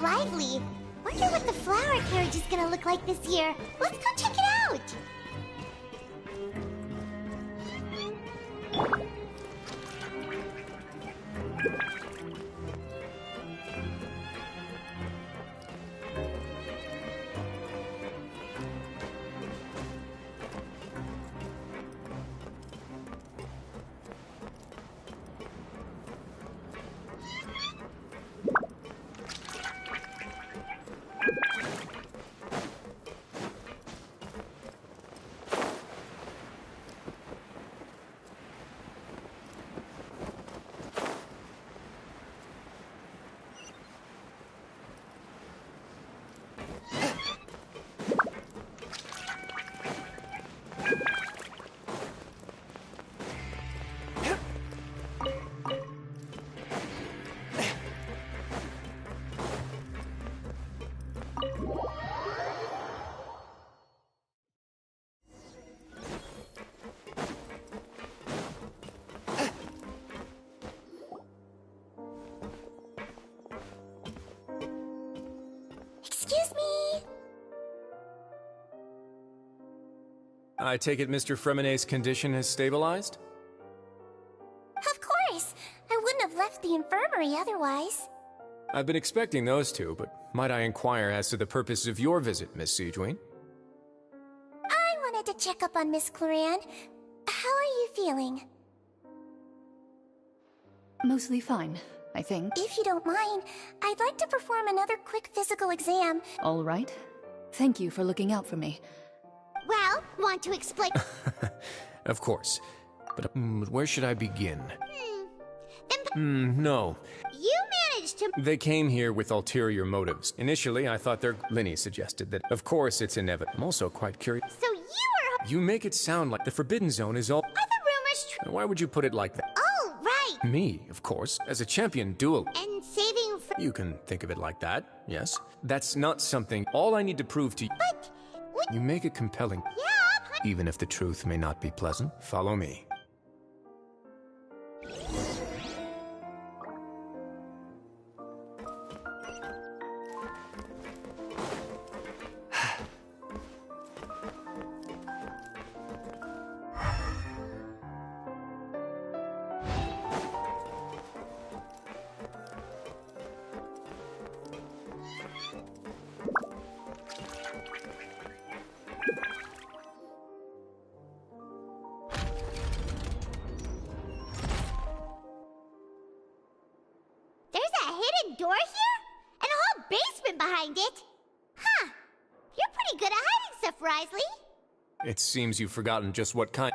lively. Wonder what the flower carriage is gonna look like this year. Let's go check it out! Excuse me! I take it Mr. Fremonet's condition has stabilized? Of course! I wouldn't have left the infirmary otherwise. I've been expecting those two, but might I inquire as to the purpose of your visit, Miss Sijuin? I wanted to check up on Miss Cloran. How are you feeling? Mostly fine, I think. If you don't mind, I'd like to perform another quick physical exam. All right. Thank you for looking out for me. Well, want to explain? Of course. But where should I begin? Then No. you managed to... They came here with ulterior motives. Initially, I thought Linny suggested that, of course, it's inevitable. I'm also quite curious. So you were... You make it sound like the Forbidden Zone is all... Are the rumors true? Why would you put it like that? Oh, right! Me, of course, as a champion duel. And saving for... You can think of it like that, yes. That's not something... All I need to prove to you... But... You make it compelling. Yeah, Even if the truth may not be pleasant, follow me. There's a hidden door here? And a whole basement behind it? Huh. You're pretty good at hiding stuff, Risley. It seems you've forgotten just what kind...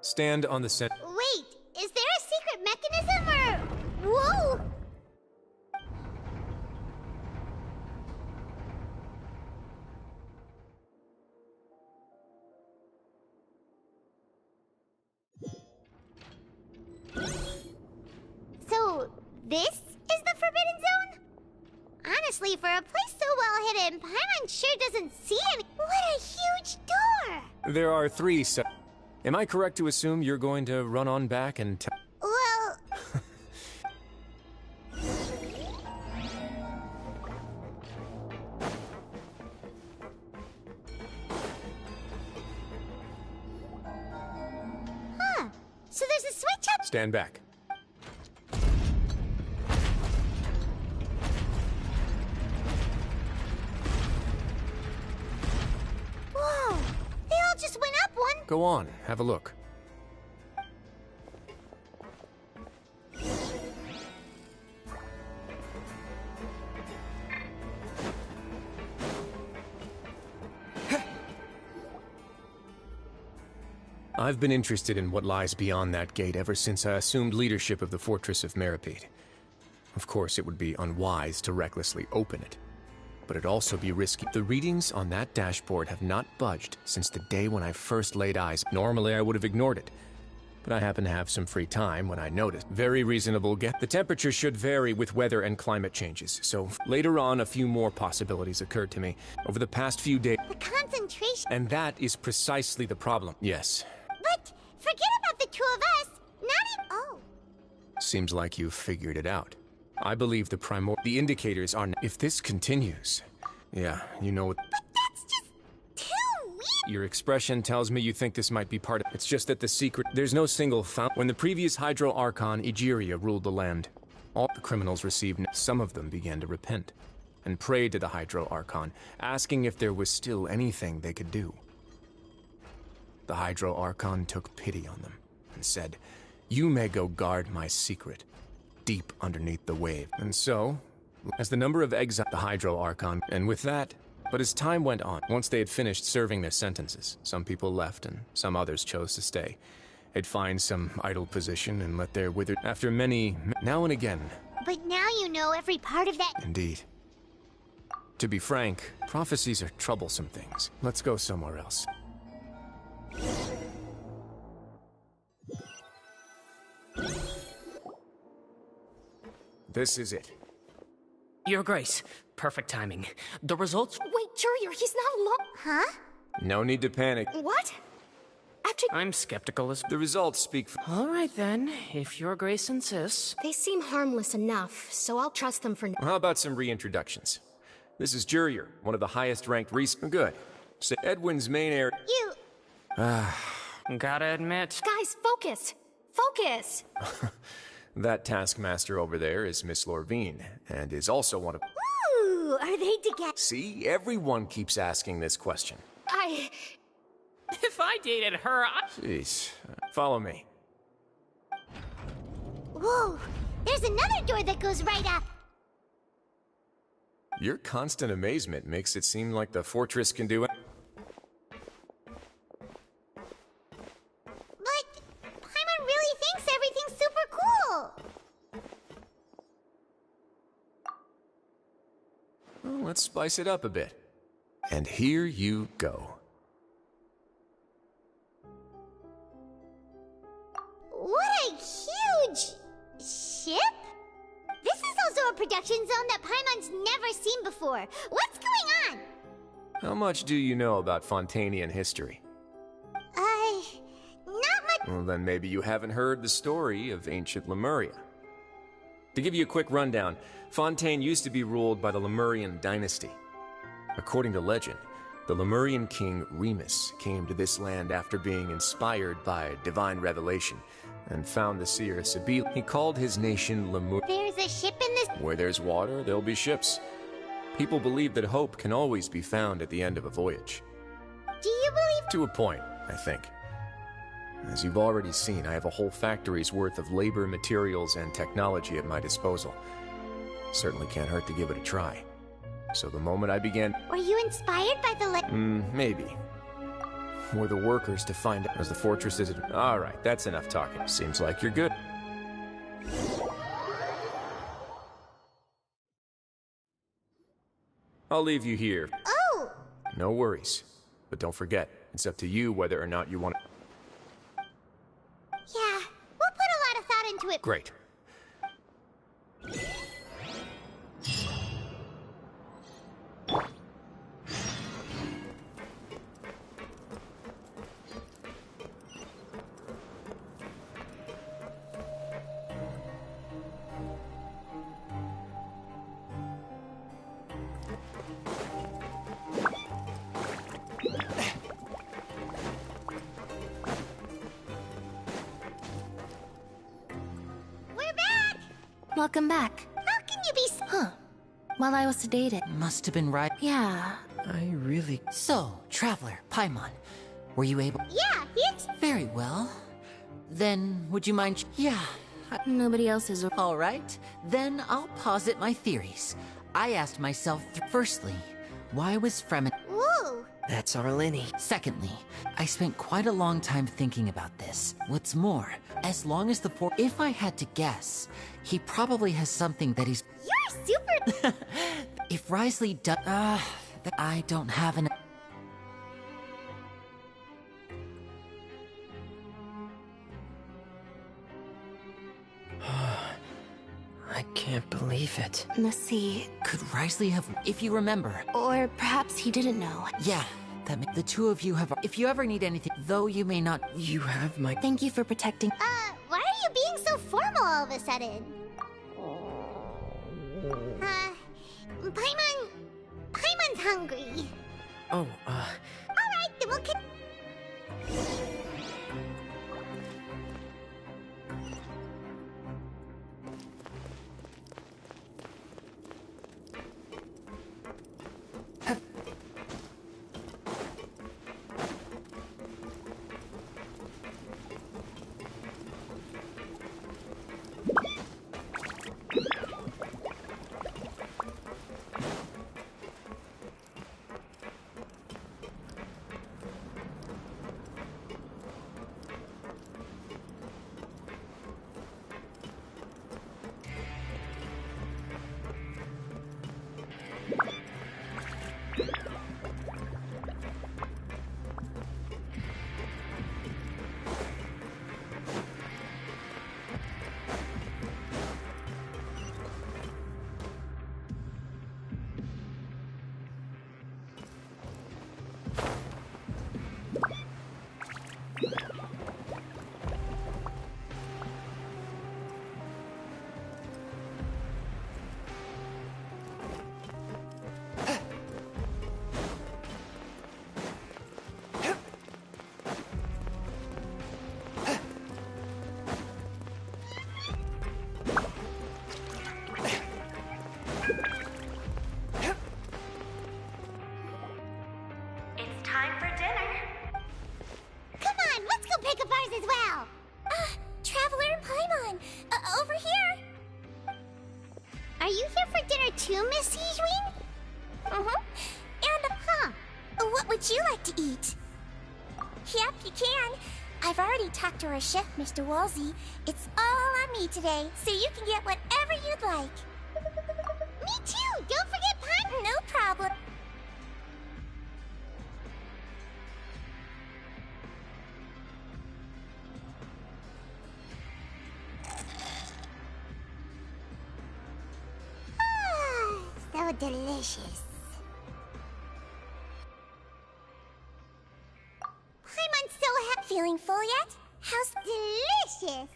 Stand on the center. Wait, is there a secret mechanism or... Whoa! So, this is the Forbidden Zone? Honestly, for a place so well hidden, Paimon sure doesn't see any... What a huge door! There are 3 Am I correct to assume you're going to run on back and tell... Well... Huh. So there's a switch up... Stand back. Whoa! They all just went up one... Go on, have a look. I've been interested in what lies beyond that gate ever since I assumed leadership of the Fortress of Meripede. Of course, it would be unwise to recklessly open it, but it'd also be risky. The readings on that dashboard have not budged since the day when I first laid eyes. Normally, I would have ignored it, but I happen to have some free time when I noticed. Very reasonable guess. The temperature should vary with weather and climate changes, so later on a few more possibilities occurred to me over the past few days. The concentration... And that is precisely the problem. Yes. But forget about the two of us. Not even... Oh. Seems like you've figured it out. I believe the indicators are... If this continues... Yeah, you know what... But that's just too weird. Your expression tells me you think this might be part of... It's just that the secret... There's no single found... When the previous Hydro Archon, Egeria, ruled the land, all the criminals received... Some of them began to repent, and prayed to the Hydro Archon, asking if there was still anything they could do. The Hydro Archon took pity on them, and said, "You may go guard my secret, deep underneath the wave." And so, as the number of exiles, the Hydro Archon, and with that... But as time went on, once they had finished serving their sentences, some people left and some others chose to stay. They'd find some idle position and let their withered... After many... Now and again... But now you know every part of that... Indeed. To be frank, prophecies are troublesome things. Let's go somewhere else. This is it. Your Grace, perfect timing. The results... Wait, Jurier, he's not alone. Huh? No need to panic. What? After... I'm skeptical as... The results speak for... All right then, if Your Grace insists. They seem harmless enough, so I'll trust them for now. How about some reintroductions? This is Jurier, one of the highest-ranked Good. So Edwin's main area... You... Gotta admit... Guys, focus! Focus! That taskmaster over there is Miss Lorvine, and is also one of... Ooh, are they together? See? Everyone keeps asking this question. If I dated her, Jeez. Follow me. Whoa, there's another door that goes right up. Your constant amazement makes it seem like the fortress can do it. But Paimon really thinks everything's super cool. Well, let's spice it up a bit. And here you go. What a huge ship? This is also a production zone that Paimon's never seen before. What's going on? How much do you know about Fontanian history? Not much. Well, then maybe you haven't heard the story of ancient Lemuria. To give you a quick rundown, Fontaine used to be ruled by the Lemurian dynasty. According to legend, the Lemurian king Remus came to this land after being inspired by divine revelation and found the seer Sibyl. He called his nation Lemur. There's a ship in this. Where there's water, there'll be ships. People believe that hope can always be found at the end of a voyage. Do you believe? To a point, I think. As you've already seen, I have a whole factory's worth of labor, materials, and technology at my disposal. Certainly can't hurt to give it a try. So the moment I began... Were you inspired by the maybe. Were the workers to find out as the fortress is... Alright, that's enough talking. Seems like you're good. I'll leave you here. Oh! No worries. But don't forget, it's up to you whether or not you want to... Yeah, we'll put a lot of thought into it. Great. We're back! Welcome back. How can you be Huh. While I was sedated. Must have been right. Yeah. I really... So, Traveler, Paimon, were you able... Yeah, it's... Very well. Then, would you mind... Yeah. Nobody else is... All right. Then I'll posit my theories. I asked myself, firstly, why was Fremen... Ooh! That's our Lenny. Secondly, I spent quite a long time thinking about this. What's more, as long as the if I had to guess, he probably has something that he's... You're super... If Risley does... I don't have an... can't believe it. Let's see. Could Risley have, if you remember? Or perhaps he didn't know. Yeah, the two of you have, if you ever need anything, though you may not. You have my... Thank you for protecting. Why are you being so formal all of a sudden? Paimon's hungry. Oh, Alright, then we'll as well. Traveler and Paimon, over here. Are you here for dinner too, Miss Sijwin? And, what would you like to eat? Yep, you can. I've already talked to our chef, Mr. Wolsey. It's all on me today, so you can get whatever you'd like. Me too! Don't forget Paimon! No problem. So delicious. Paimon's so happy. Feeling full yet? How's delicious?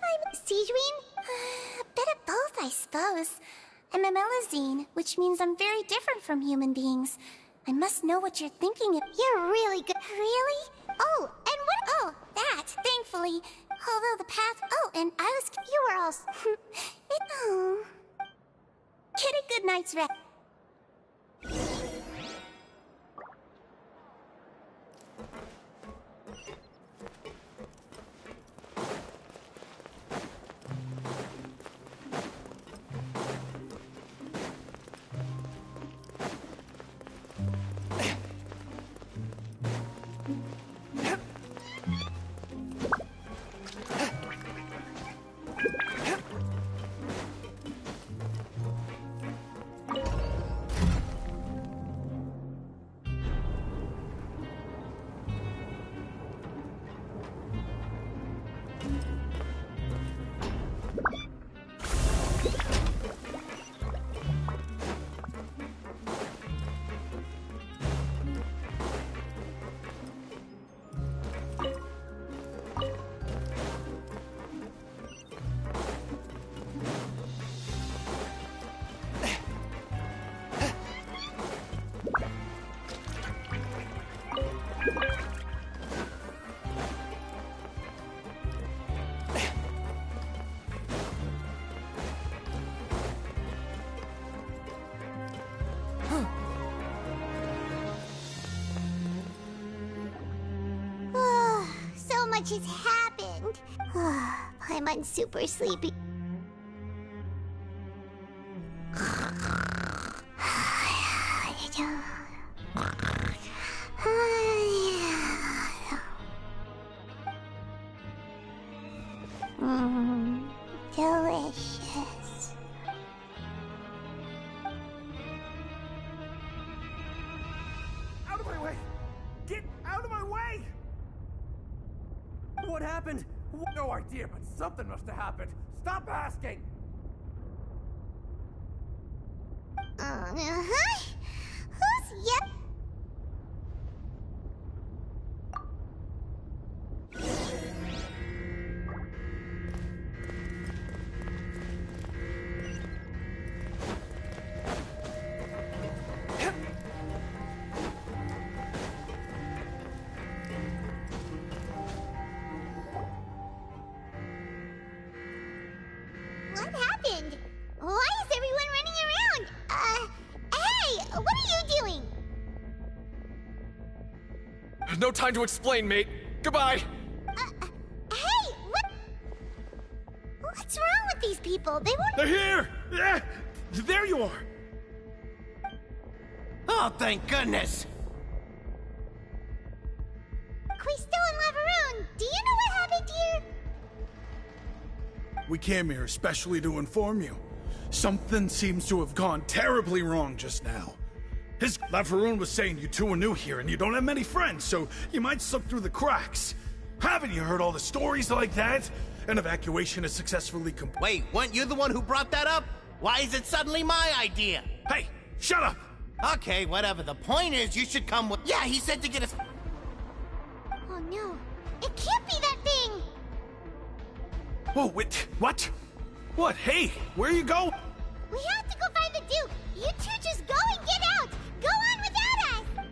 I'm Sijwin? a bit of both, I suppose. I'm a Melazine, which means I'm very different from human beings. I must know what you're thinking of. You're really good. Really? Oh, and what? Oh, that, thankfully. Although the path... Oh, and I was... You were all... Oh. Get a good night's rest. So much has happened. Paimon's super sleepy. Delicious. Out of my way! Get out of my way! What happened? No idea, but something must have happened. Stop asking! Uh-huh. Who's... Yep. What happened? Why is everyone running around? Hey! What are you doing? No time to explain, mate. Goodbye! Hey! What? What's wrong with these people? They won't... They're here! Yeah! There you are! Oh, thank goodness! Quisto and Lavaroon, do you know what happened here? We came here especially to inform you. Something seems to have gone terribly wrong just now. Lavaroon was saying you two are new here and you don't have many friends, so you might slip through the cracks. Haven't you heard all the stories like that? An evacuation is successfully complete. Wait, weren't you the one who brought that up? Why is it suddenly my idea? Hey, shut up! Okay, whatever. The point is, you should come with... Yeah, he said to get us... Oh no, it can't be that thing! Whoa, wait, what? What? Hey, where you go? We have to go find the Duke! You two just go and get out! Go on without us!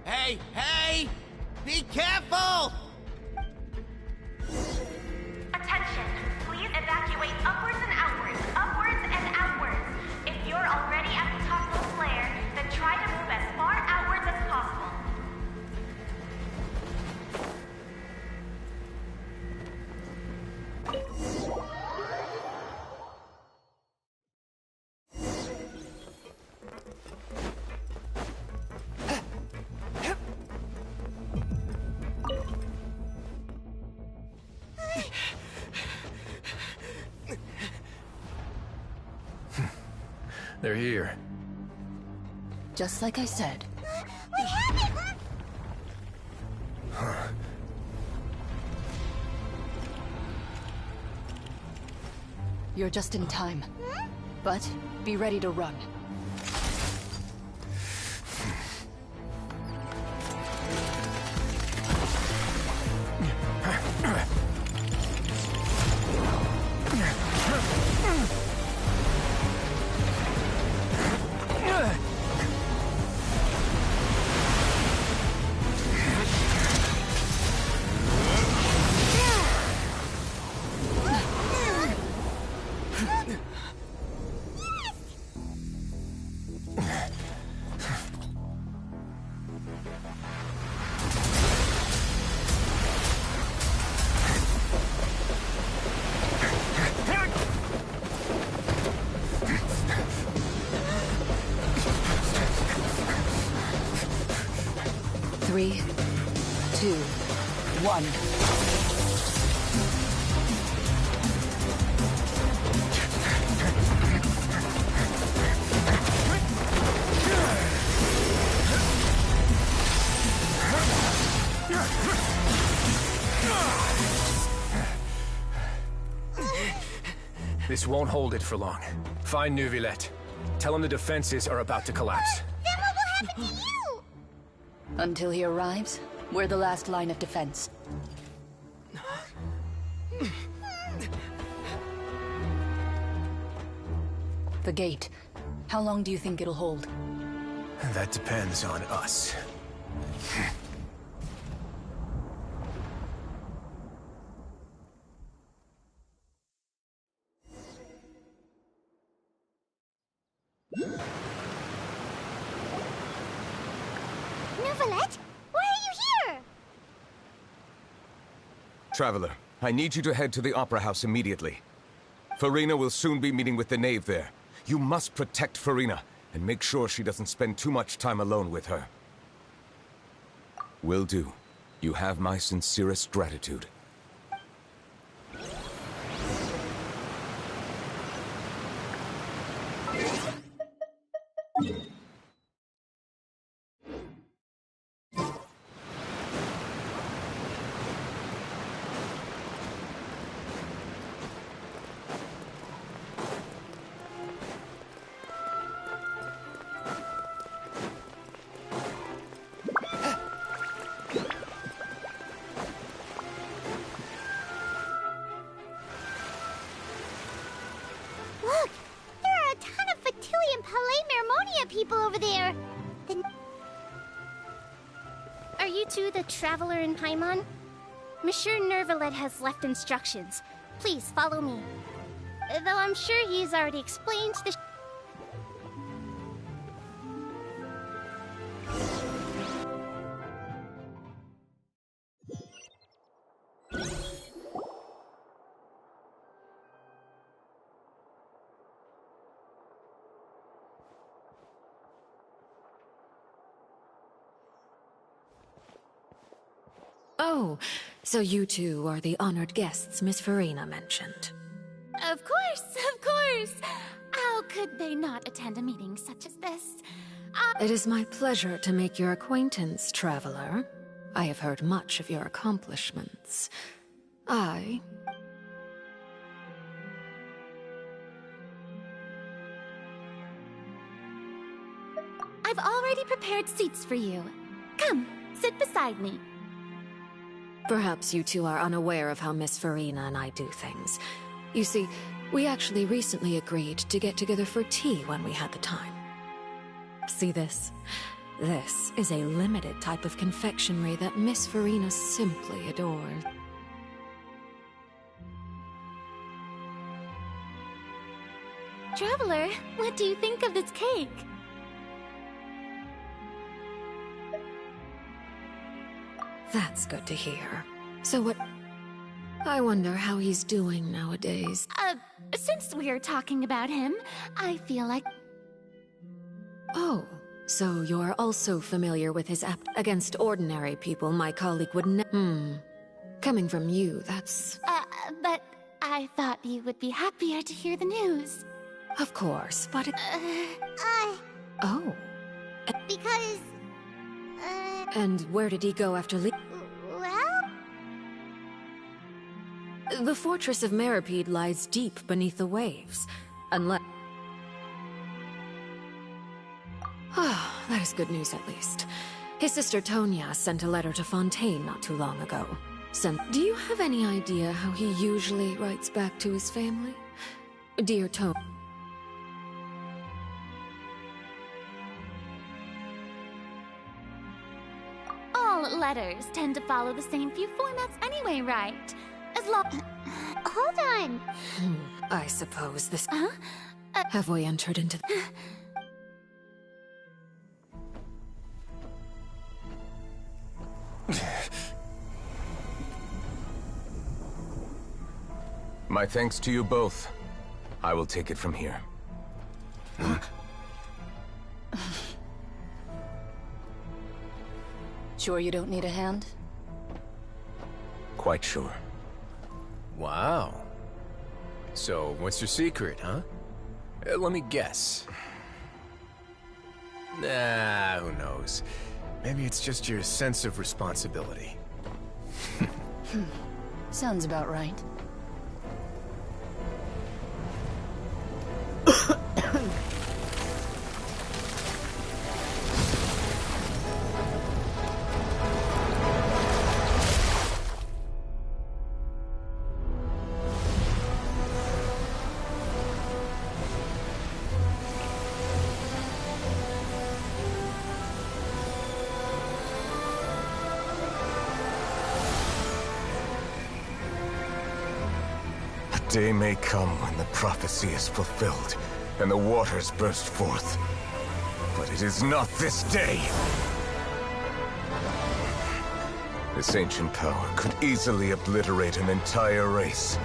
Hey, hey! Be careful! Attention, please evacuate upwards and outwards, upwards and outwards. If you're already at the top of the flare, then try to move as far outwards as possible. They're here. Just like I said. We have it! You're just in time. But be ready to run. Three, 2, 1. This won't hold it for long. Find Neuvillette. Tell him the defenses are about to collapse. Then what will happen to you? Until he arrives, we're the last line of defense. The gate. How long do you think it'll hold? That depends on us. Neuvillette? Why are you here? Traveler, I need you to head to the Opera House immediately. Farina will soon be meeting with the knave there. You must protect Farina, and make sure she doesn't spend too much time alone with her. Will do. You have my sincerest gratitude. you two the Traveler in Paimon? Monsieur Nervalet has left instructions. Please follow me. Though I'm sure he's already explained the... Oh, so you two are the honored guests Miss Farina mentioned. Of course, of course! How could they not attend a meeting such as this? It is my pleasure to make your acquaintance, Traveler. I have heard much of your accomplishments. I've already prepared seats for you. Come, sit beside me. Perhaps you two are unaware of how Miss Farina and I do things. You see, we actually recently agreed to get together for tea when we had the time. See this? This is a limited type of confectionery that Miss Farina simply adores. Traveler, what do you think of this cake? That's good to hear. So what... I wonder how he's doing nowadays. Since we're talking about him, I feel like... Oh, so you're also familiar with his apt against ordinary people my colleague would Coming from you, that's... but I thought you would be happier to hear the news. Of course, but it... Oh. Because... And where did he go after well... The fortress of Meripede lies deep beneath the waves. Unless... Ah, that is good news at least. His sister Tonya sent a letter to Fontaine not too long ago. Do you have any idea how he usually writes back to his family? Dear Tonya... All letters tend to follow the same few formats anyway, right? As long... Hold on! I suppose this... Huh? Have we entered into... My thanks to you both. I will take it from here. Sure you don't need a hand? Quite sure. Wow. So, what's your secret, huh? Let me guess. Nah, who knows? Maybe it's just your sense of responsibility. Sounds about right. A day may come when the prophecy is fulfilled, and the waters burst forth. But it is not this day! This ancient power could easily obliterate an entire race.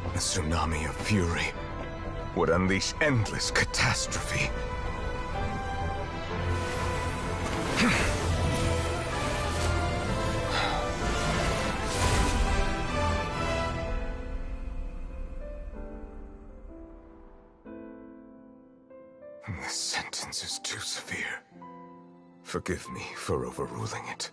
A tsunami of fury would unleash endless catastrophe. This sentence is too severe. Forgive me for overruling it.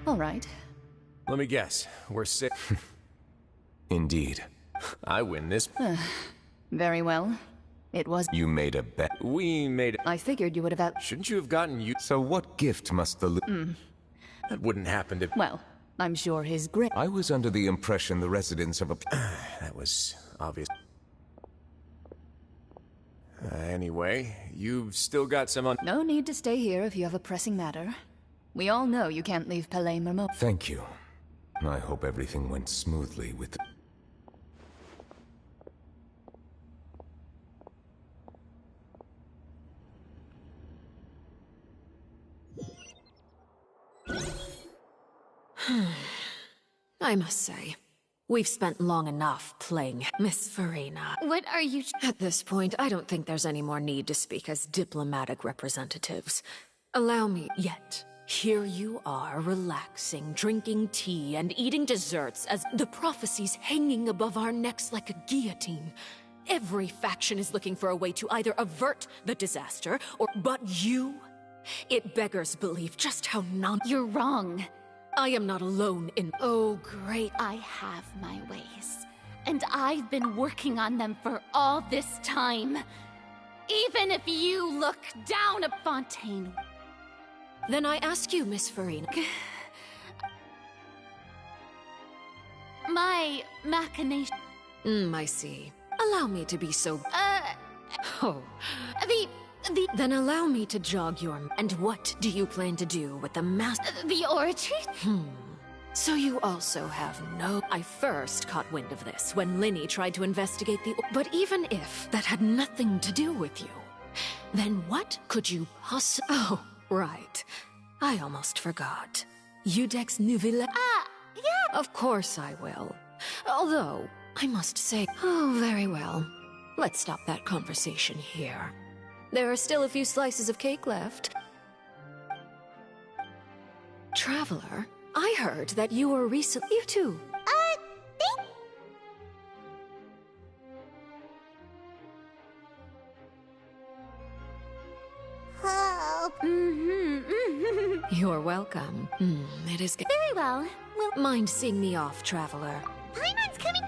All right. Let me guess. We're sick. Indeed. I win this. Very well. It was... You made a bet. We made... I figured you would have... Shouldn't you have gotten you... So what gift must the... That wouldn't happen to... Well, I'm sure his great. I was under the impression the residents of a... That was obvious. Anyway, you've still got some on... No need to stay here if you have a pressing matter. We all know you can't leave Palermo. Thank you. I hope everything went smoothly with... I must say, we've spent long enough playing Miss Farina. What are you... At this point, I don't think there's any more need to speak as diplomatic representatives. Allow me, yet. Here you are, relaxing, drinking tea, and eating desserts as the prophecies hanging above our necks like a guillotine. Every faction is looking for a way to either avert the disaster, or... But you? It beggars belief just how You're wrong. I am not alone in... Oh, great. I have my ways. And I've been working on them for all this time. Even if you look down at Fontaine. Then I ask you, Miss Farina. My machination... I see. Allow me to be so... Oh. Then allow me to jog your... And what do you plan to do with the The oratory? So you also have no... I first caught wind of this when Linny tried to investigate the... But even if that had nothing to do with you, then what could you possibly... Oh, right. I almost forgot. Udex Nouvelle... Yeah. Of course I will. Although, I must say... Oh, very well. Let's stop that conversation here. There are still a few slices of cake left. Traveler, I heard that you were recently... You too. You're welcome. It is... Very well. Mind seeing me off, Traveler? Paimon's coming...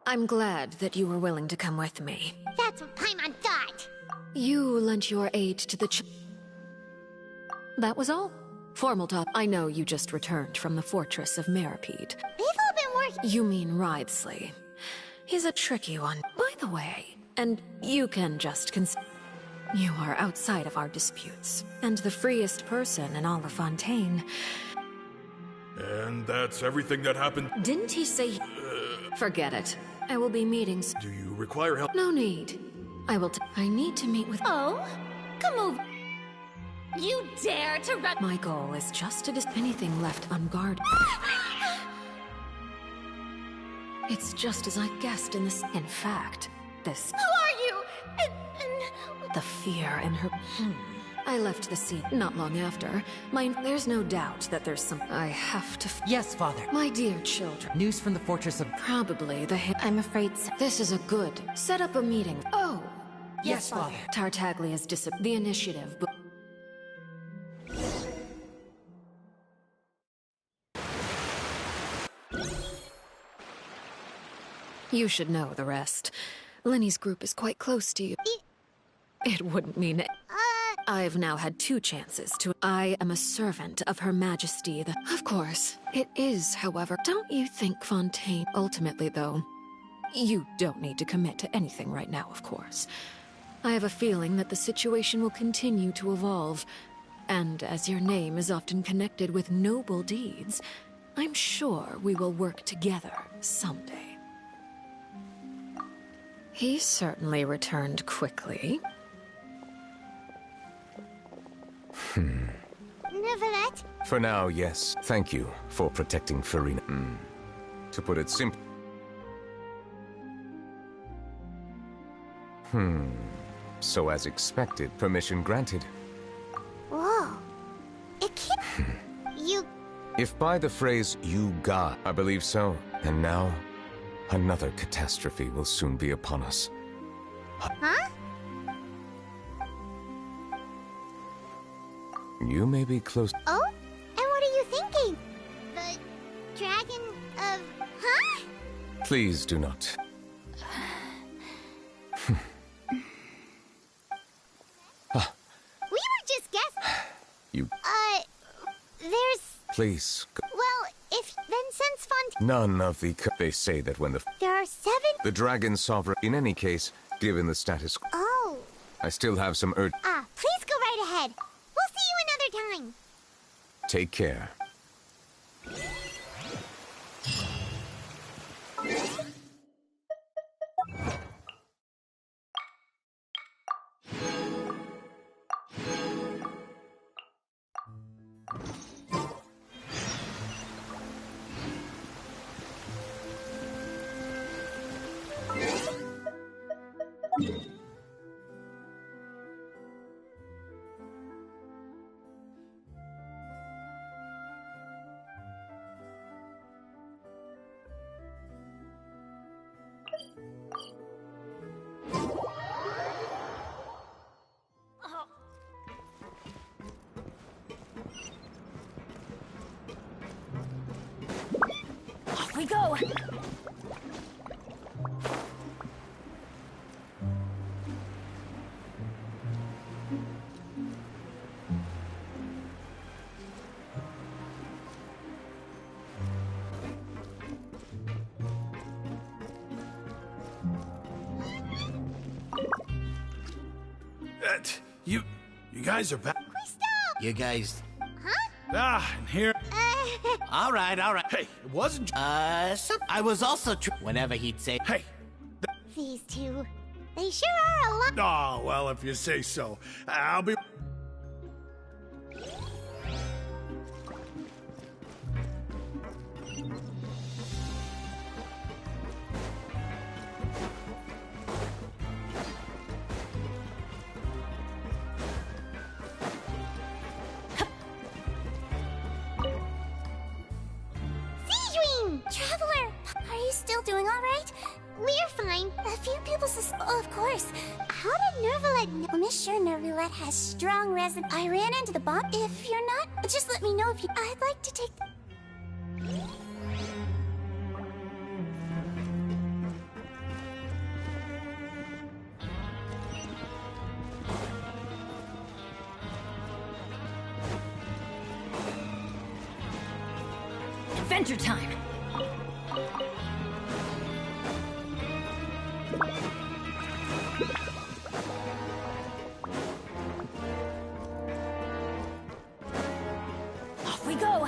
I'm glad that you were willing to come with me. That's what Paimon thought. You lent your aid to the That was all. Formal talk. I know you just returned from the fortress of Meripede. We've all been working... You mean Wriothesley. He's a tricky one, by the way. And you can just You are outside of our disputes, and the freest person in all of Fontaine. And that's everything that happened? Didn't he say... Forget it. I will be meeting... Do you require help? No need. I need to meet with... Oh? Come over. You dare to run... My goal is just to anything left unguarded. It's just as I guessed in this... In fact, this... Who are you? The fear in her... I left the scene not long after. There's no doubt that there's some... I have to... Yes, Father. My dear children. News from the fortress of... Probably the... I'm afraid so. This is a good... Set up a meeting. Oh! Yes, Father. Tartaglia's the initiative, but... You should know the rest. Lenny's group is quite close to you. It wouldn't mean it. I've now had 2 chances to... I am a servant of Her Majesty, the... Of course. It is, however. Don't you think, Fontaine... Ultimately, though, you don't need to commit to anything right now, of course. I have a feeling that the situation will continue to evolve. And as your name is often connected with noble deeds, I'm sure we will work together someday. He certainly returned quickly. Neuvillette? For now, yes. Thank you for protecting Farina. To put it simply... So as expected, permission granted. Whoa. It can't... You... If by the phrase, you got, I believe so. And now, another catastrophe will soon be upon us. Huh? You may be close... Oh? And what are you thinking? The dragon of... Huh? Please do not. We were just guessing. You... There's... Please. Well, if... Then since None of the... They say that when the... There are 7... The dragon sovereign... In any case, given the status... Oh. I still have some urge... Please go right ahead. We'll see you another time. Take care. Off we go! You guys are back. You guys... And here... All right. Hey, it wasn't... So I was also whenever he'd say... Hey! These two. They sure are a lot... Oh, well, if you say so. I'll be... Traveler! Are you still doing alright? We're fine. A few people Oh, of course. How did Neuvillette know? Well, Miss sure Neuvillette has strong resin. I ran into the bomb. If you're not, just let me know if you... I'd like to take... Adventure time! Off we go!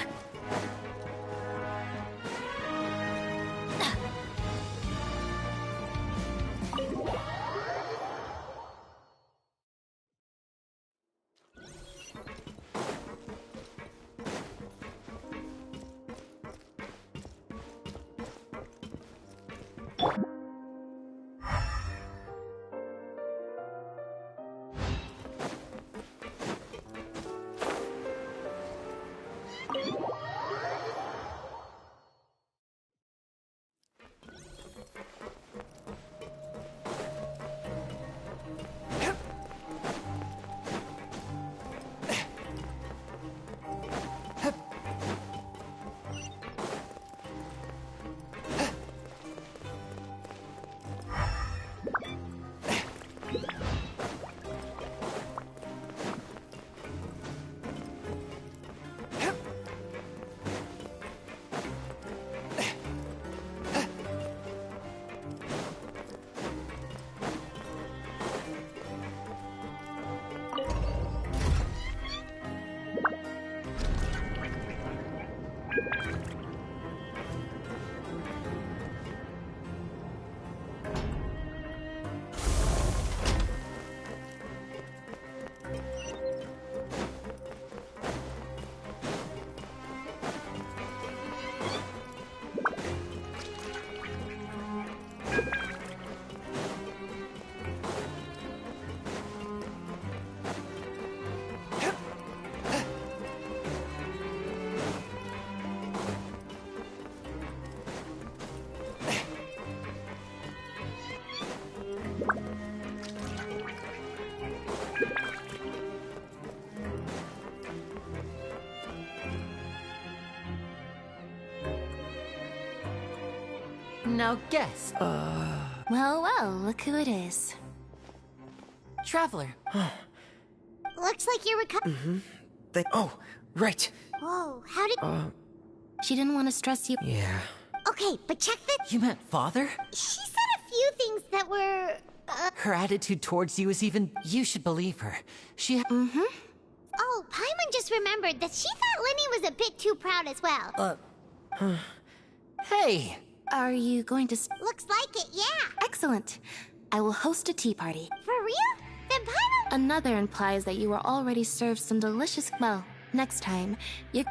Now guess. Well, look who it is. Traveler. Looks like you're Oh, right. Whoa, how did... She didn't want to stress you. Yeah. Okay, but check the... You meant father? She said a few things that were... Her attitude towards you is even... You should believe her. She... Oh, Paimon just remembered that she thought Lenny was a bit too proud as well. Hey! Are you going to... Looks like it, yeah. Excellent. I will host a tea party. For real? Then Paimon... Another implies that you were already served some delicious... Well, next time, you...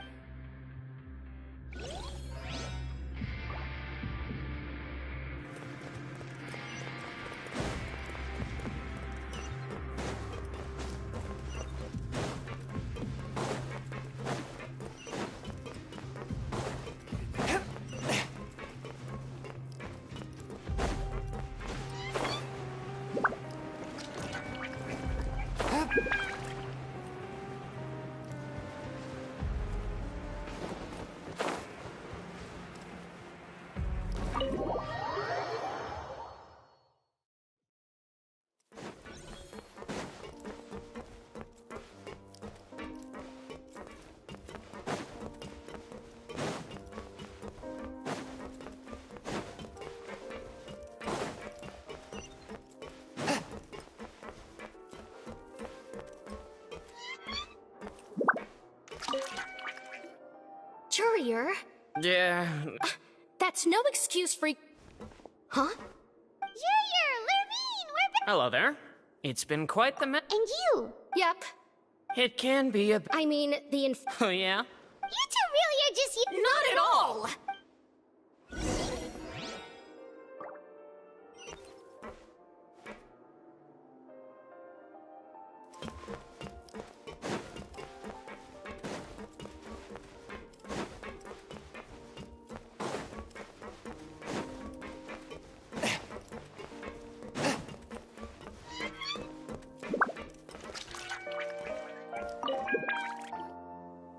Courier? Yeah. That's no excuse for... Huh? Junior, Lurvine, we're back. Hello there. It's been quite the And you? Yep. It can be a... I mean, the Oh, yeah? You two really are just... Not at all!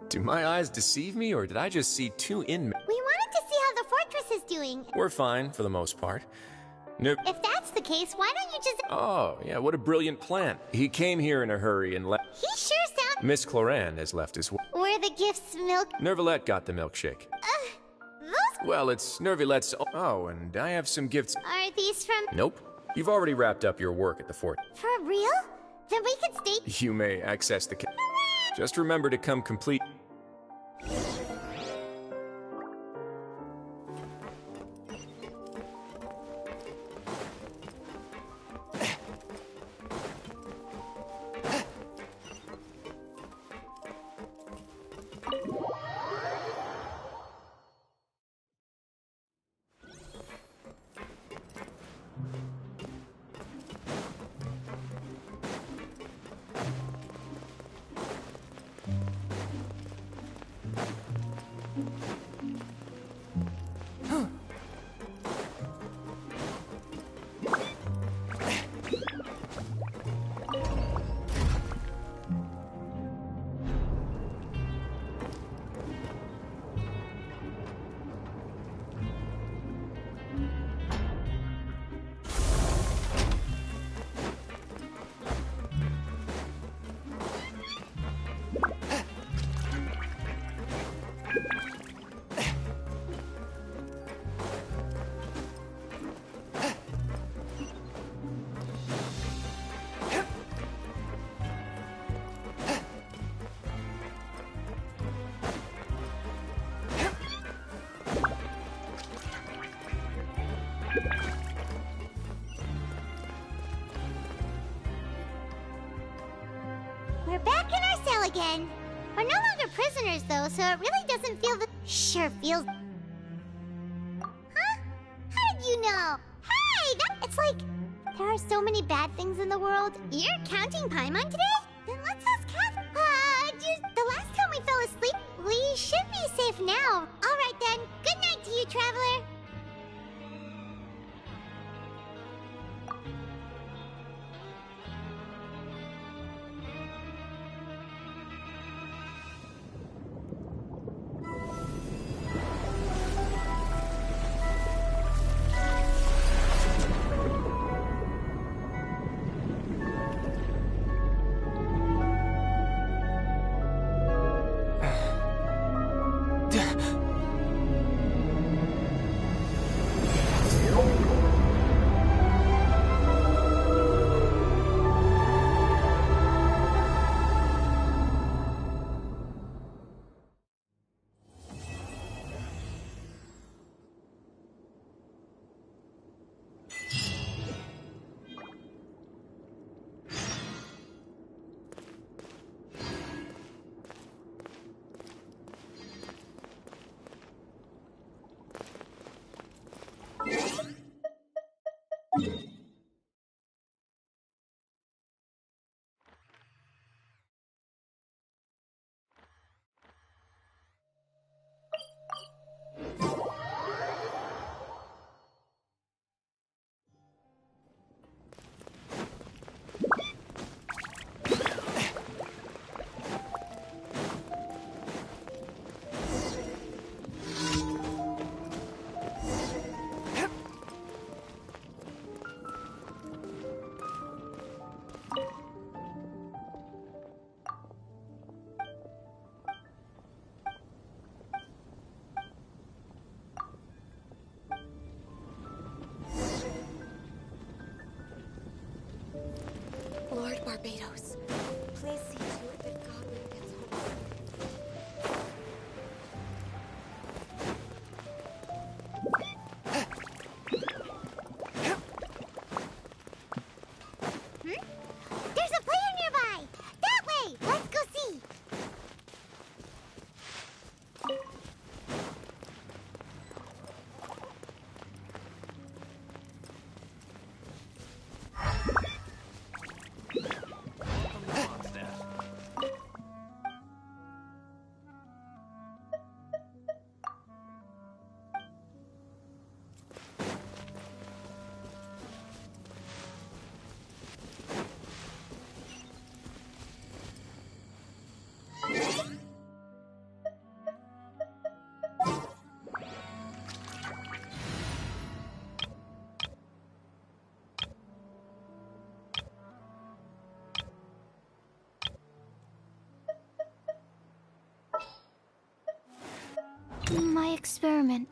Do my eyes deceive me, or did I just see two inmates? We wanted to see how the fortress is doing. We're fine, for the most part. Nope. If that's the case, why don't you just... Oh, yeah, what a brilliant plan. He came here in a hurry and left. He sure sounds... Miss Cloran has left as well. Were the gifts milk... Nervalette got the milkshake. Those... Well, it's Nervalette's... Oh, and I have some gifts. Are these from... Nope. You've already wrapped up your work at the fort. For real? Then we could stay... You may access the... Just remember to come complete... We're back in our cell again. We're no longer prisoners, though, so it really doesn't feel the... Sure feels... Huh? How did you know? Hey, it's like... There are so many bad things in the world. You're counting Paimon today? Then let's ask Kath. Just the last time we fell asleep, we should be safe now. All right, then. Good night to you, Traveler. Barbados. Please see to it that Godwin gets home. There's a player nearby! That way! Let's go see! My experiment.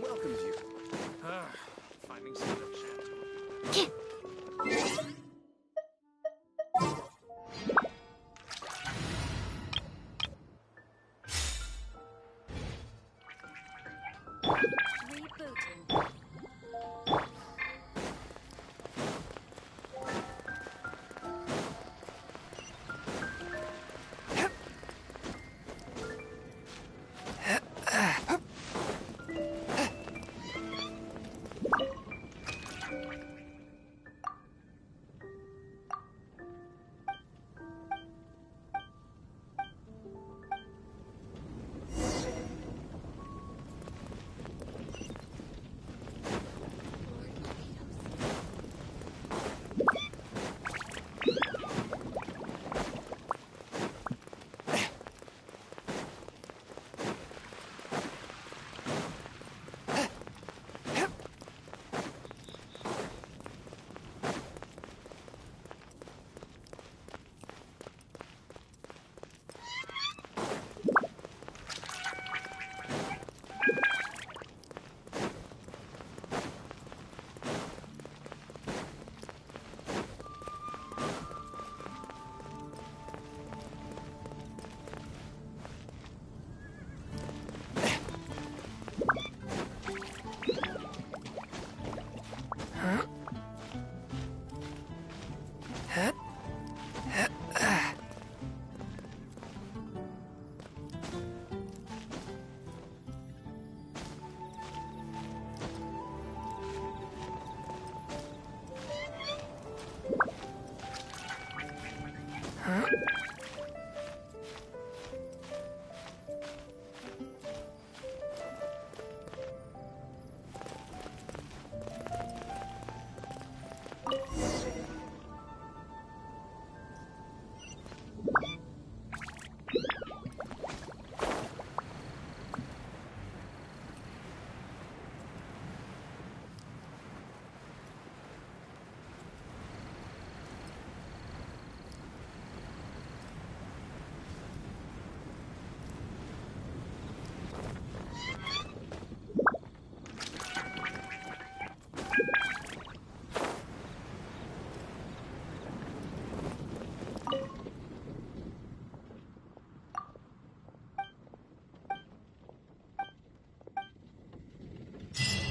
Welcomes you. Finding some good chat.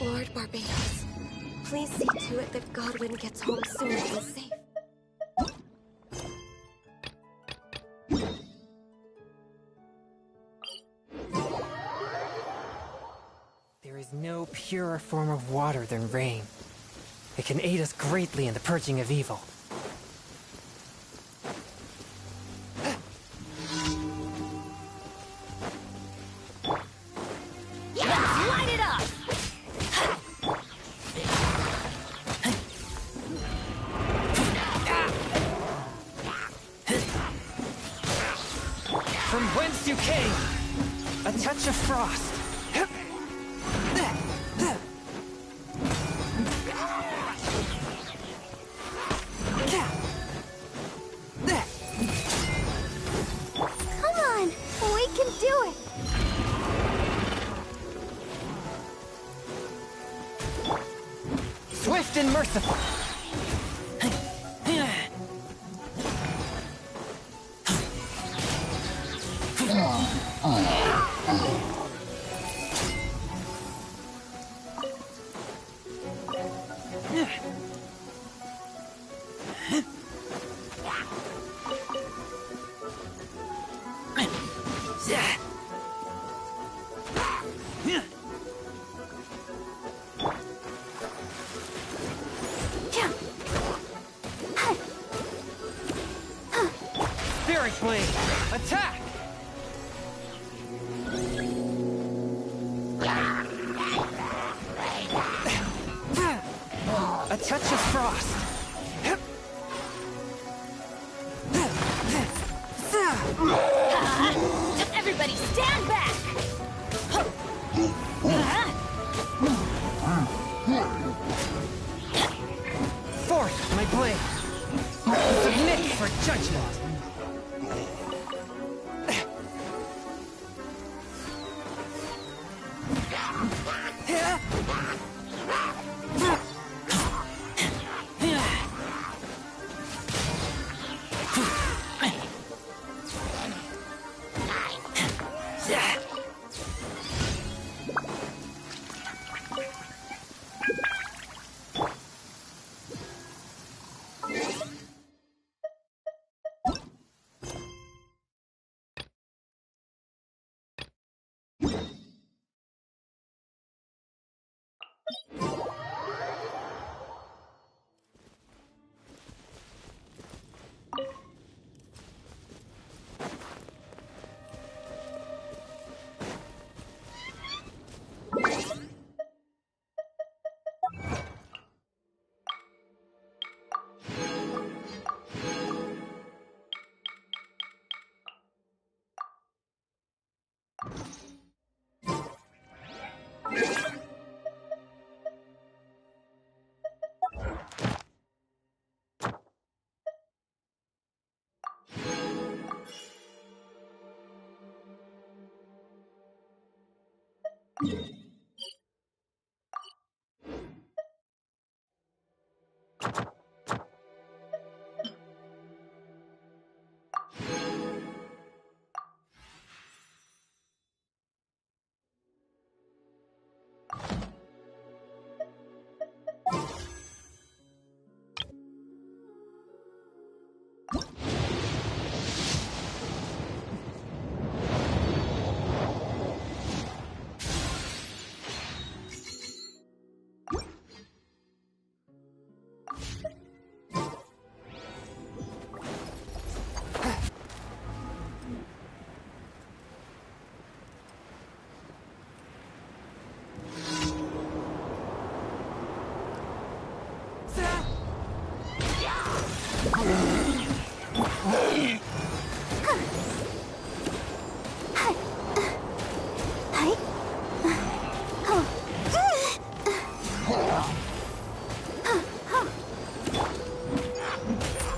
Lord Barbados, please see to it that Godwin gets home soon and safe. There is no purer form of water than rain. It can aid us greatly in the purging of evil. touch of frost. Come on, we can do it. Swift and merciful. Spirit Blade, attack! A touch of frost. Everybody stand back! Forth, my blade. Submit for judgment.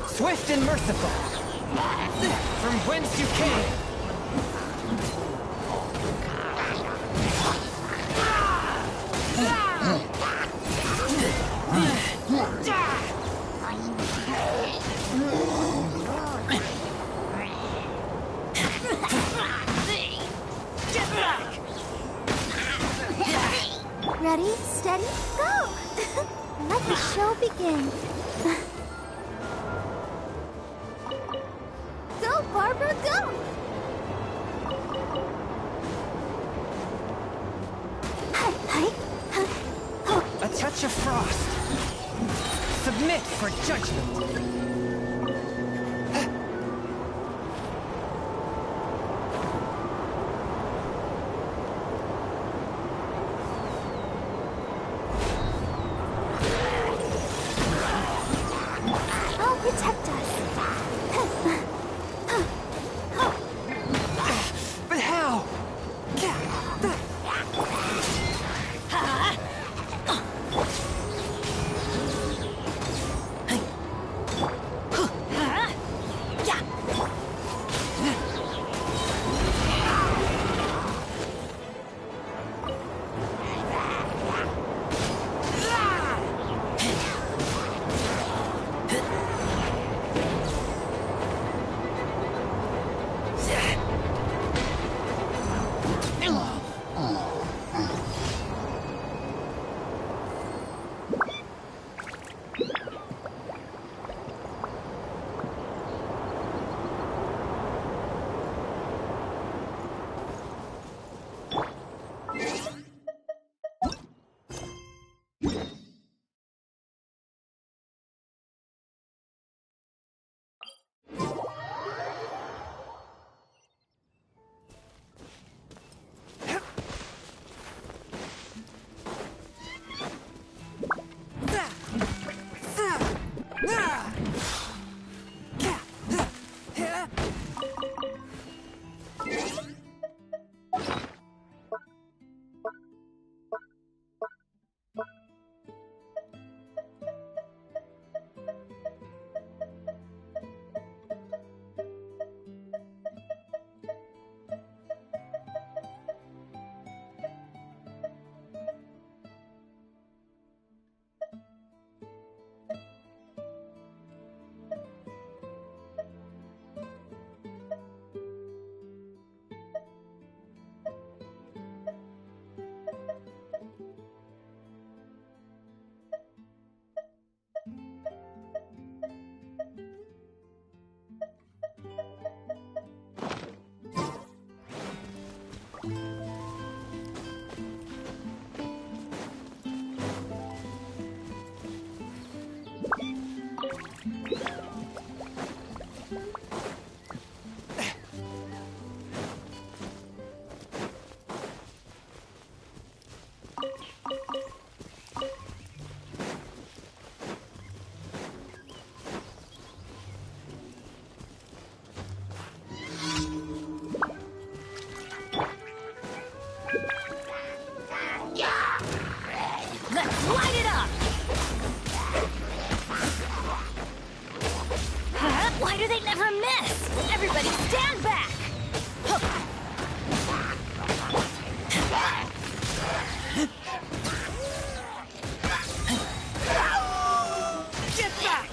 Swift and merciful. From whence you came. Ready, steady, go! Let the show begin. Go, Barbara, go! A touch of frost. Submit for judgment. Protect us. But how? Let's light it up! Huh? Why do they never miss? Everybody stand back! Get back!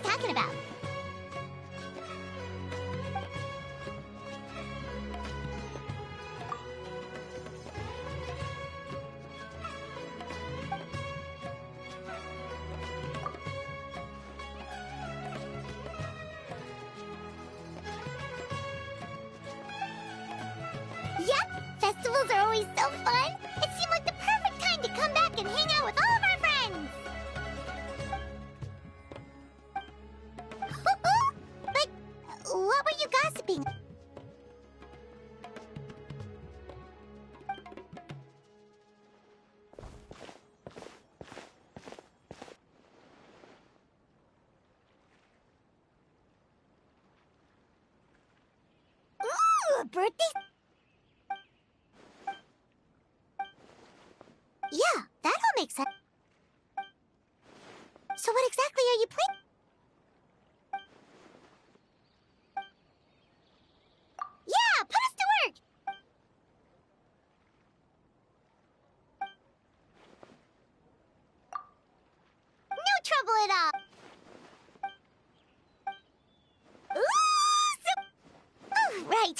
Talking about? Yep, festivals are always so fun. It seemed like the perfect time to come back and hang out with all of our friends. But what were you gossiping? Ooh, a birthday? Yeah, that all makes sense. So what exactly are you playing? Yeah, put us to work! No trouble at all! Ooh, oh, right.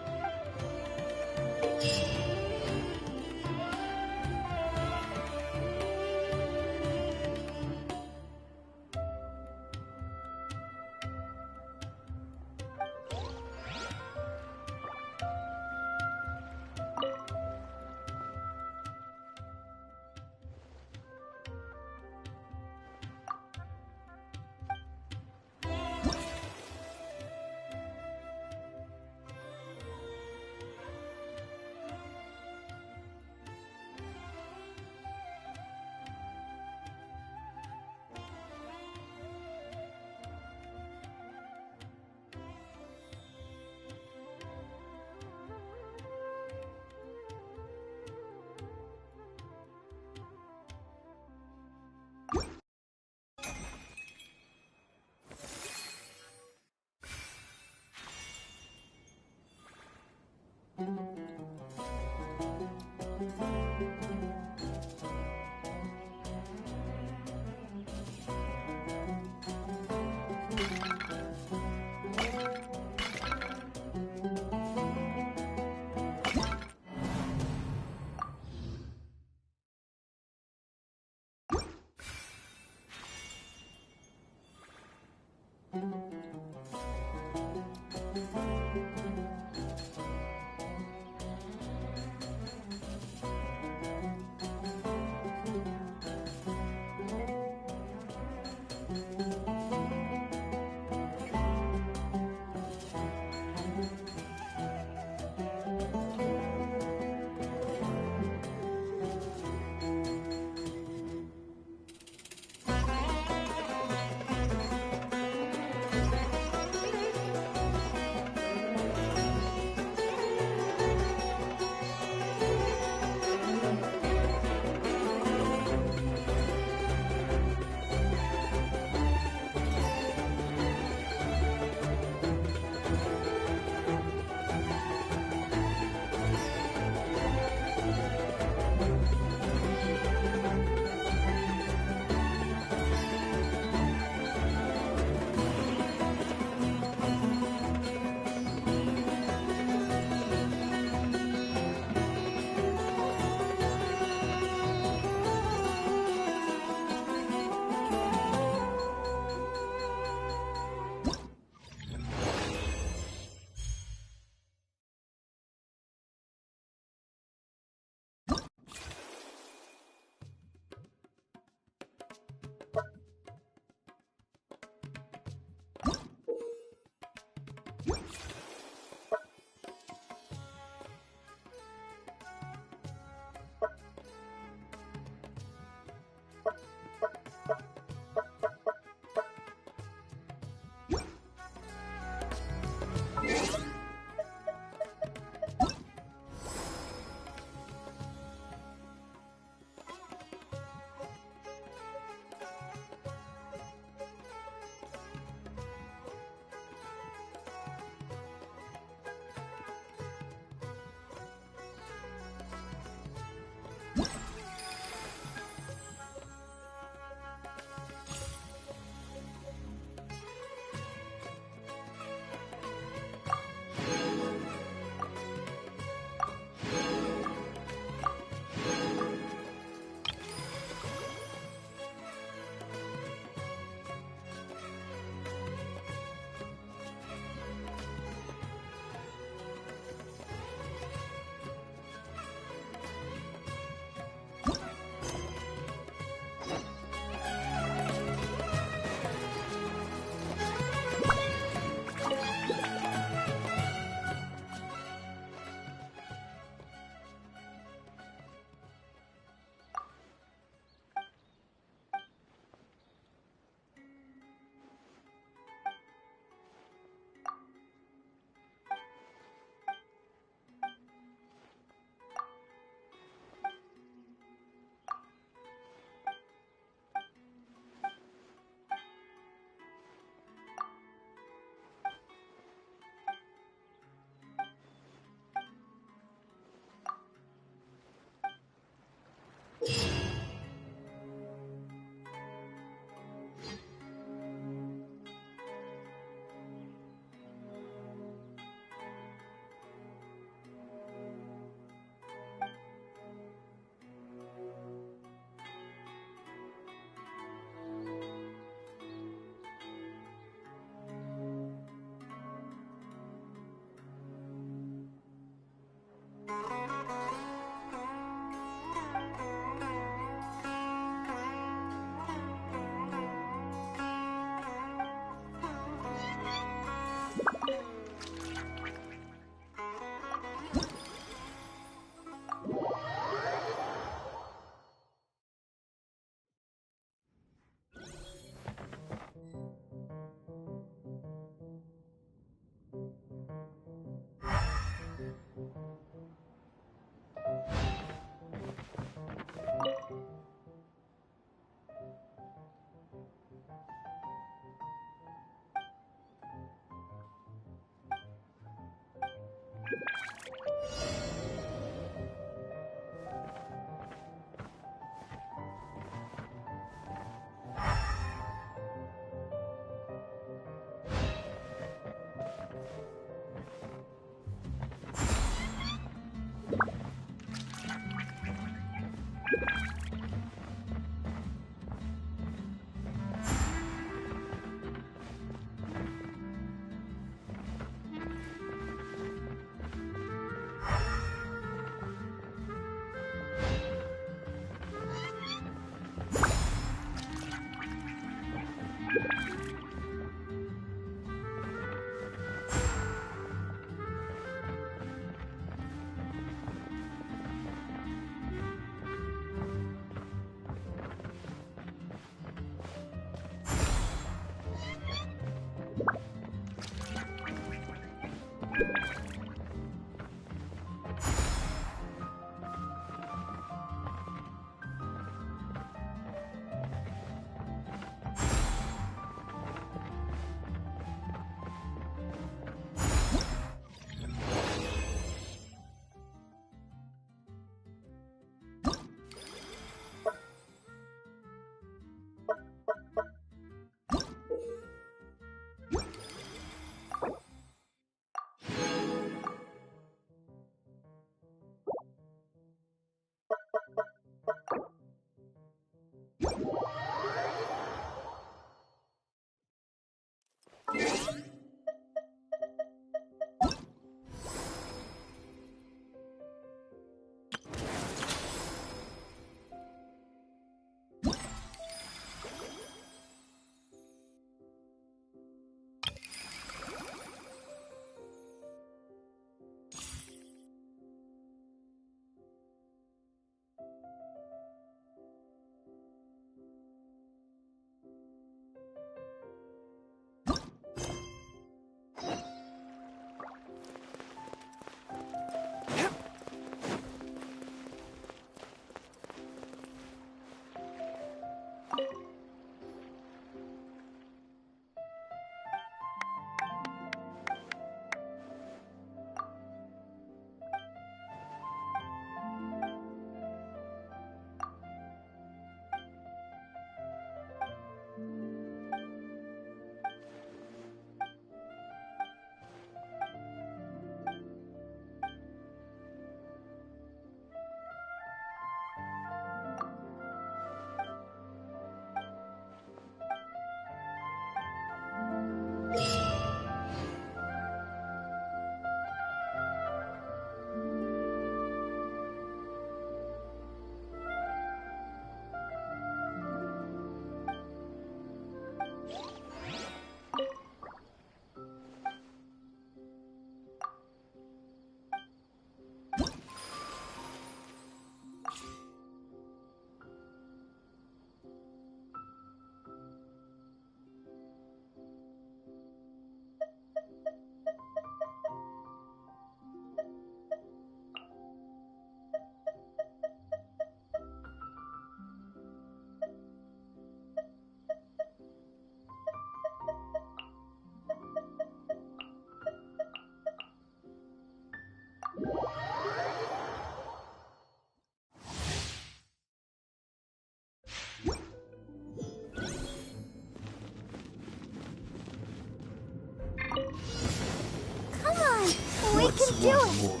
do it!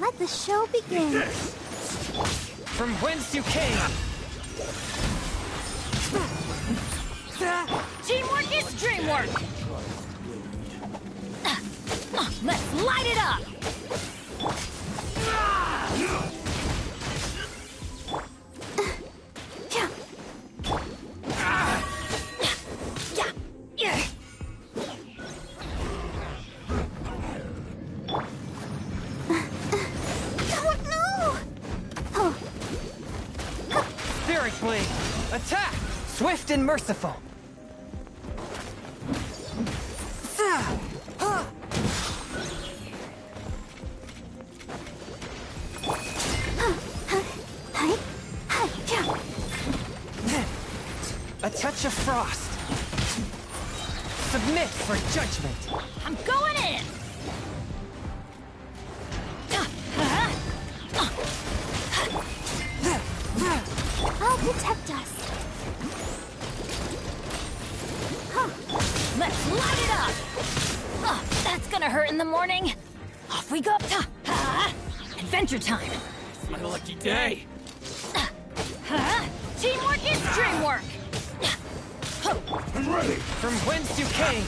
Let the show begin. From whence you came! Teamwork is dreamwork! Let's light it up! Spirit Blade! Attack! Swift and merciful! A touch of frost. Submit for judgment. I'm going in! I'll protect us. Let's light it up! That's gonna hurt in the morning. Off we go. Adventure time. It's my lucky day. Teamwork is dreamwork! I'm ready. From whence you came.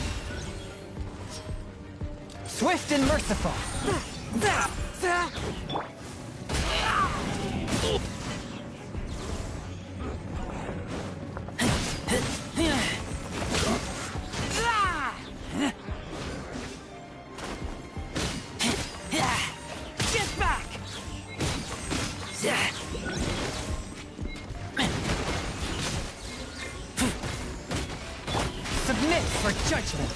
Swift and merciful. Get back! Submit for judgment.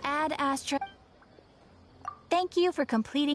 Ad Astra. Thank you for completing.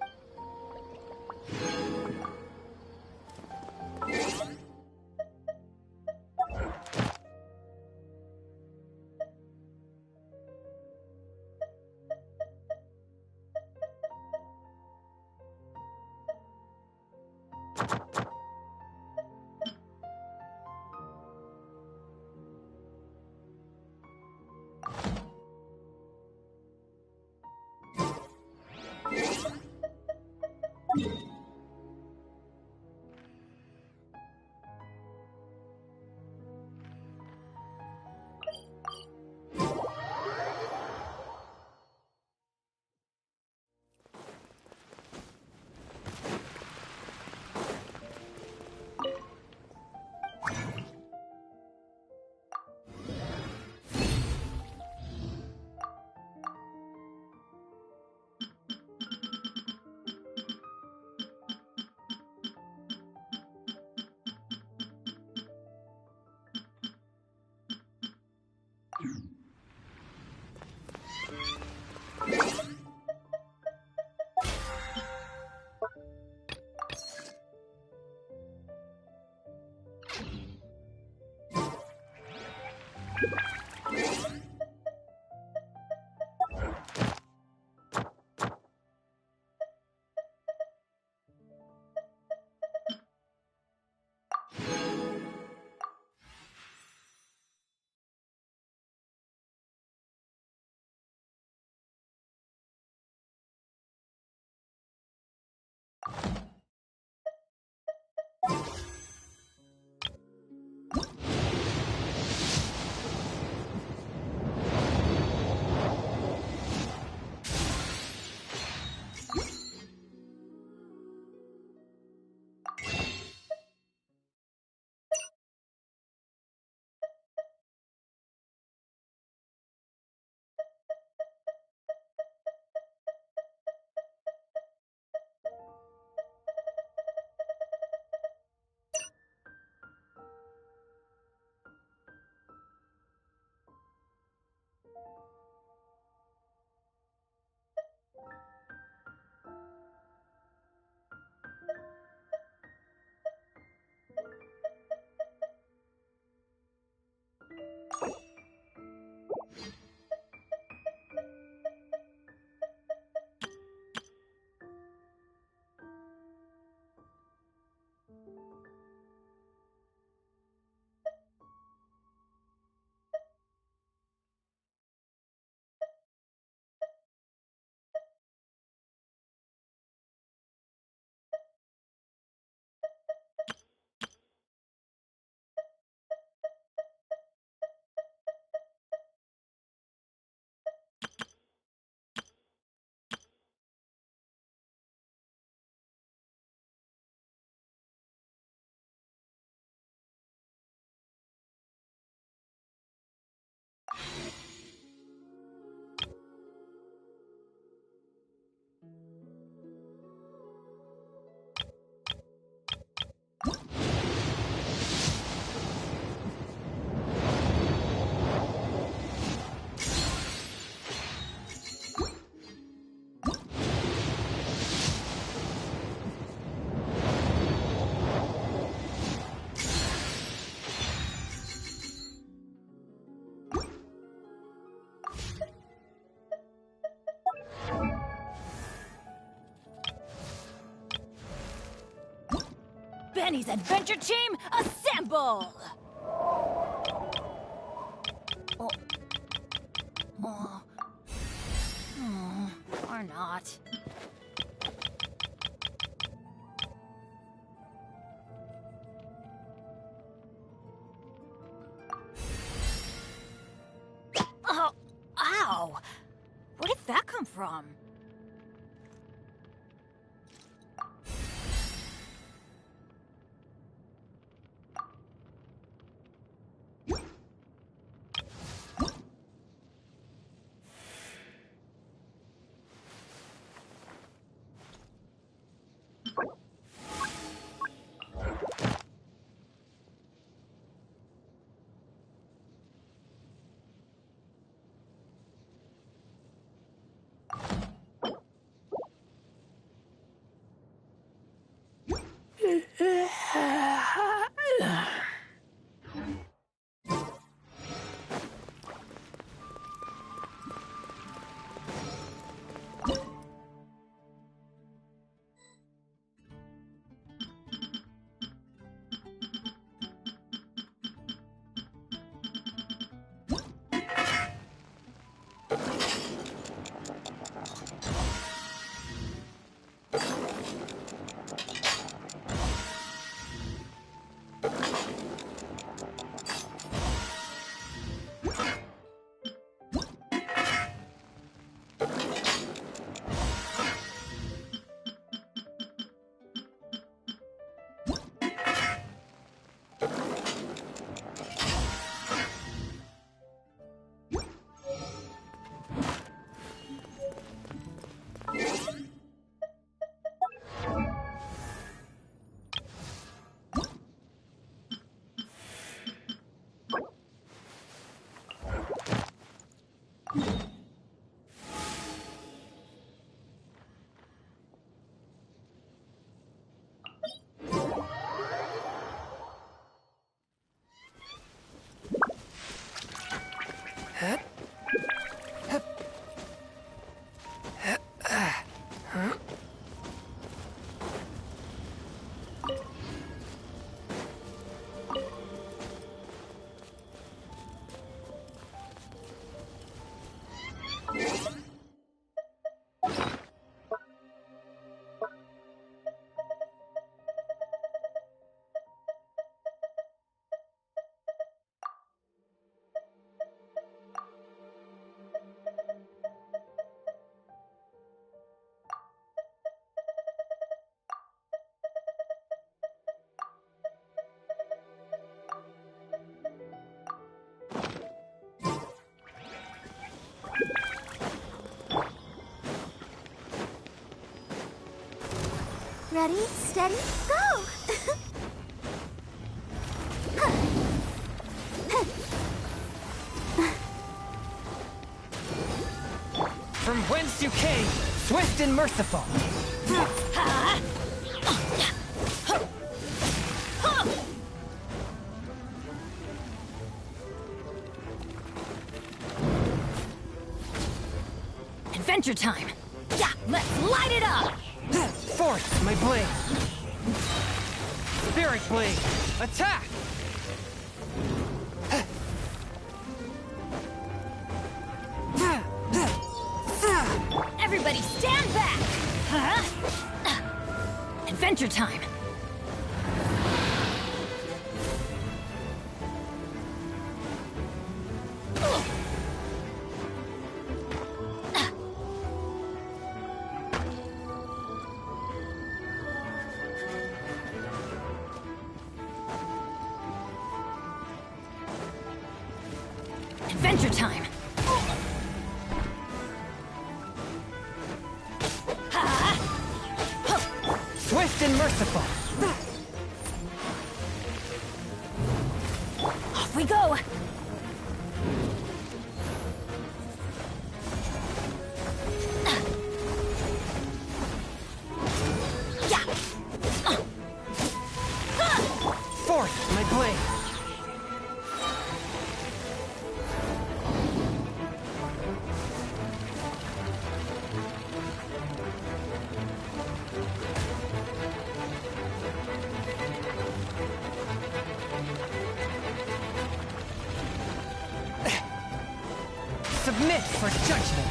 Benny's adventure team, assemble! Oh. Oh. Oh. Or not. Oh, ow! Where did that come from? Ready, steady, go! From whence you came, swift and merciful. Adventure time! Yeah, let's light it up! Force my blade. Spirit blade, attack! Everybody stand back! Adventure time! Adventure time! Swift and merciful. Off we go! Force my blade. submit for judgment.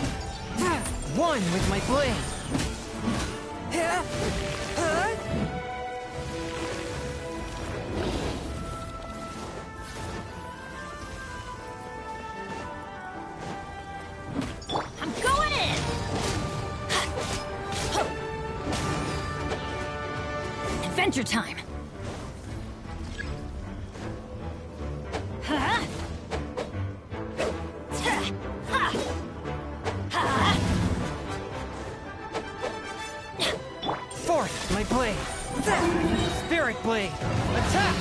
One with my blade. I'm going in! Adventure time! Fourth, my blade. Spirit blade. Attack!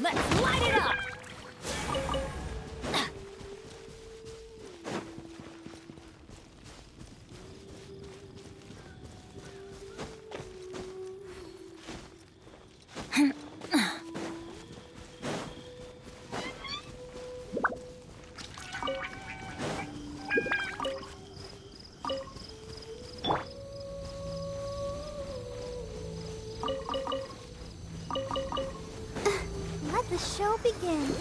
Let's light it up! Let the show begin.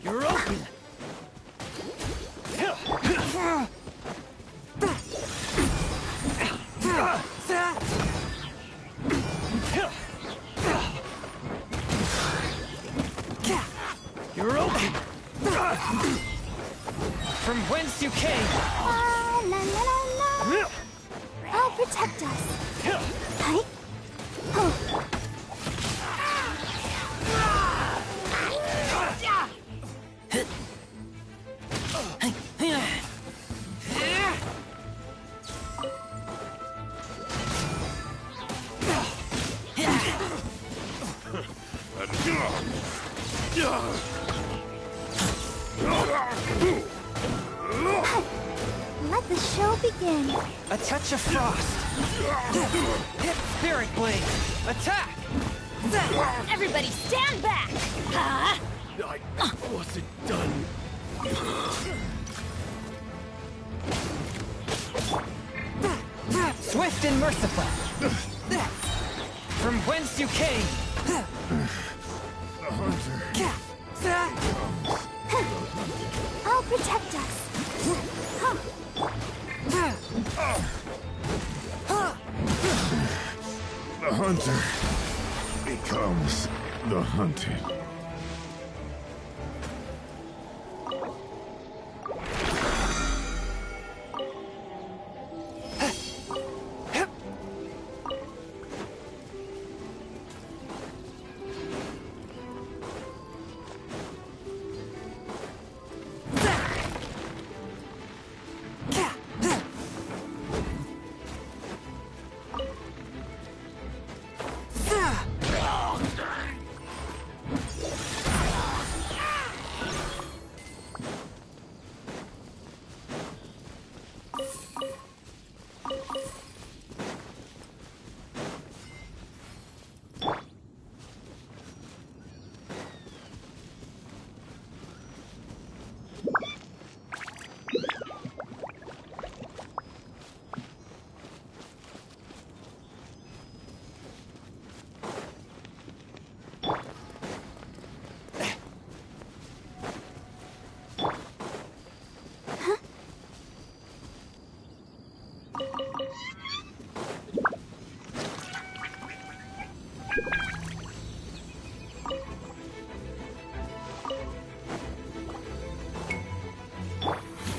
You're open! You're open! From whence you came! La la la la. I'll protect us. Hi. Oh. Let the show begin. A touch of frost. Spirit blade. Attack! Everybody stand back! Huh? I wasn't done. Swift and merciful. From whence you came. The hunter. I'll protect us. hunter becomes the hunted.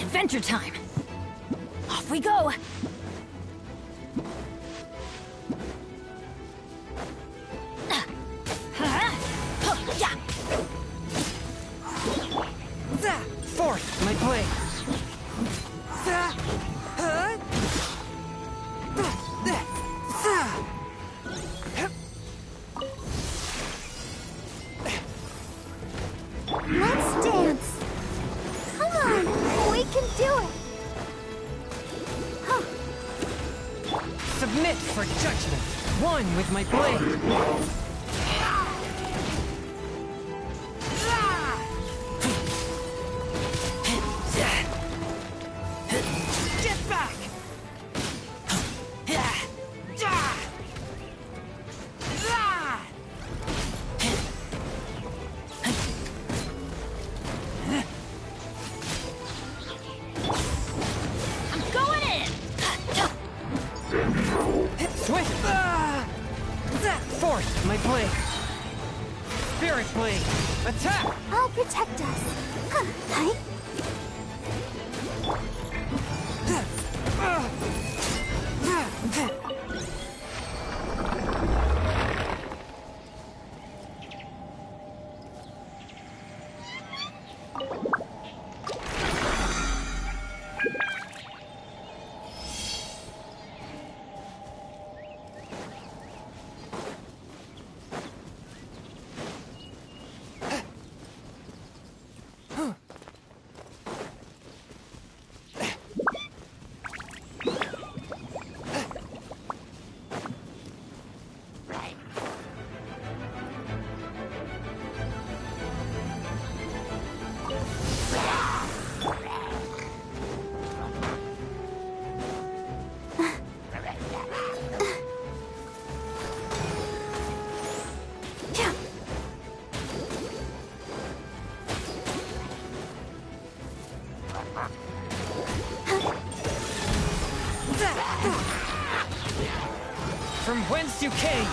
Adventure time! Off we go! Fourth, my blade. Let's dance. Come on, we can do it. Submit for judgment. One with my blade. Get back! I'm going in! Swift! Fourth, my blade. Spirit blade. Attack! I'll protect us. Hi. From whence you came!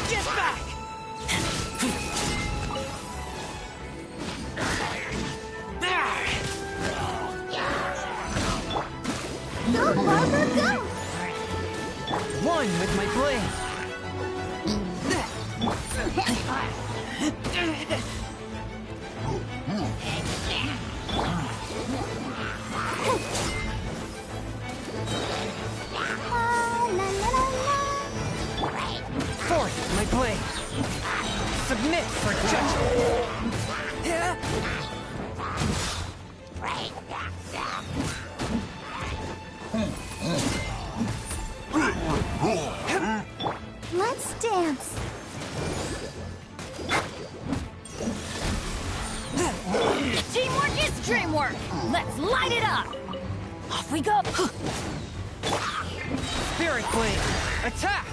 Get back! Go, Barbara, go! One with my blade. Fourth, my blade. Submit for judgment. Let's dance. Teamwork is dreamwork! Let's light it up! Off we go! Spirit blade. Attack!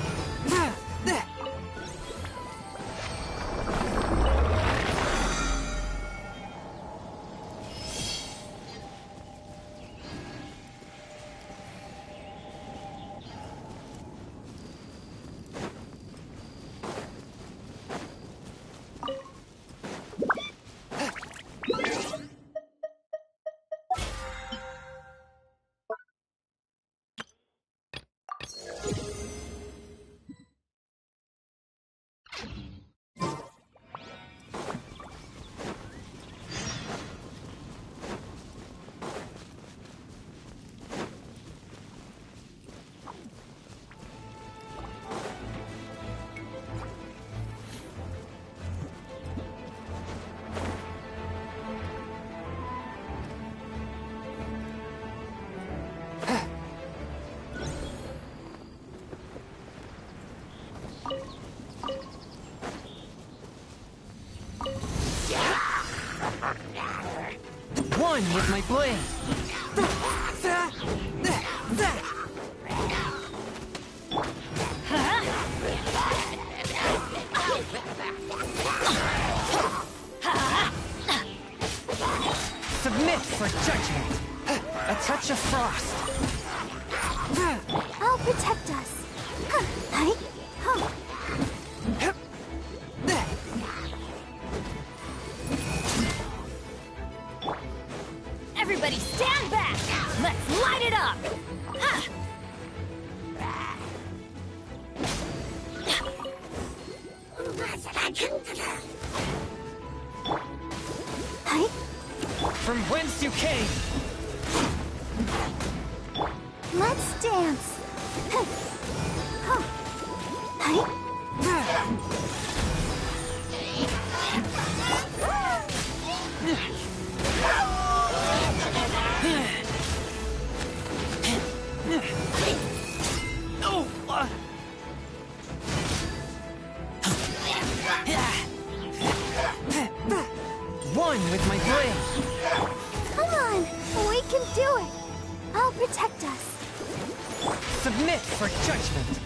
One with my blade. Submit for judgment. A touch of frost. I'll protect us. Huh? Everybody stand back! Let's light it up! From whence you came! Let's dance. One with my blade. Come on, we can do it. I'll protect us. Submit for judgment.